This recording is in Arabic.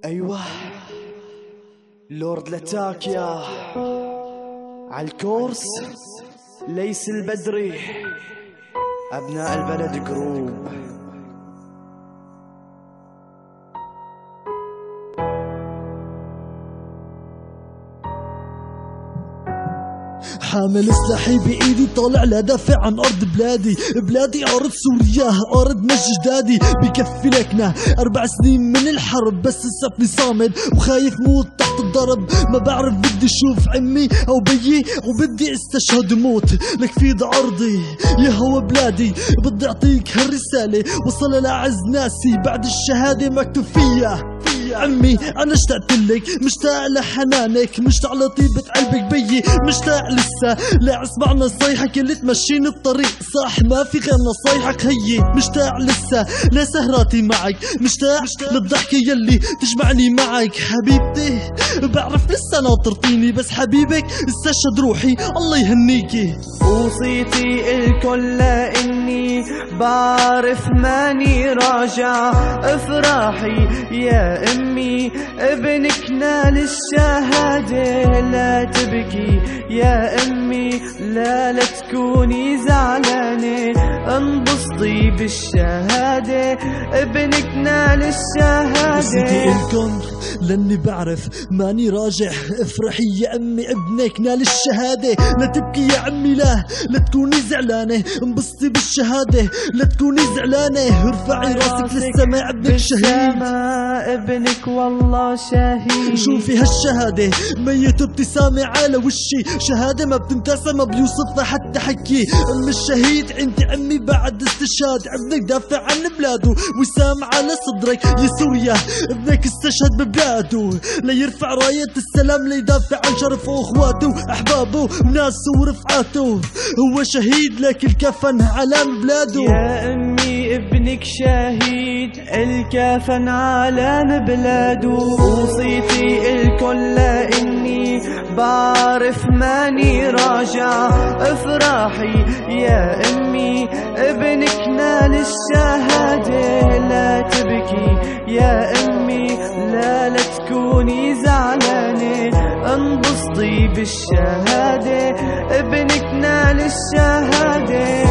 ايوه لورد لاتاكيا عالكورس ليس البدري ابناء البلد جروب. حامل سلاحي بايدي طالع لدافع عن ارض بلادي ارض سوريا ارض مجد جدادي. بكفي لكنا 4 سنين من الحرب بس لساتني صامد وخايف موت تحت الضرب. ما بعرف بدي اشوف عمي او بيي وبدي استشهد موت لك في ذا ارضي يا هو بلادي. بدي اعطيك هالرسالة وصل لاعز ناسي بعد الشهادة مكتوب فيها عمي انا اشتقت لك مشتاق لحنانك مشتاق لطيبة قلبك بيي مشتاق لسه لا اسمع نصايحك اللي تمشيني الطريق صح ما في غير نصايحك هي. مشتاق لسه لسهراتي معك مشتاق للضحكة يلي تجمعني معك حبيبتي. بعرف لسه ناطرتيني بس حبيبك استشهد روحي الله يهنيكي. وصيتي الكل اني بعرف ماني راجع افراحي يا امي ابنك نال الشهادة لا تبكي يا امي لا تكوني زعلانة انبسطي بالشهادة ابنك نال الشهادة. وصيتي الكم لاني بعرف ماني راجع افرحي يا امي ابنك نال الشهادة لا تبكي يا عمي لا تكوني زعلانة انبسطي بالشهادة لا تكوني زعلانة ارفعي راسك للسماء ابنك شهيد ابنك والله شهيد. شوفي هالشهادة ميت ابتسامة على وشي شهادة ما بتنتسى ما بيوصفها حتى حكي. ام الشهيد انت عمي بعد استشهاد ابنك دافع عن بلاده وسام على صدرك يا سوريا ابنك استشهد ببلاده ليرفع راية السلام ليدافع عن شرفه واخواته واحبابه وناسه ورفعاته. هو شهيد لك الكفن علام بلاده يا امي ابنك شهيد الكفن علام بلاده. وصيتي الكل اني بعرف ماني راجع افراحي يا امي ابنك نال الشهادة لا تبكي يا امي لا تكوني زعلانة انبسطي بالشهادة ابنك نال الشهادة.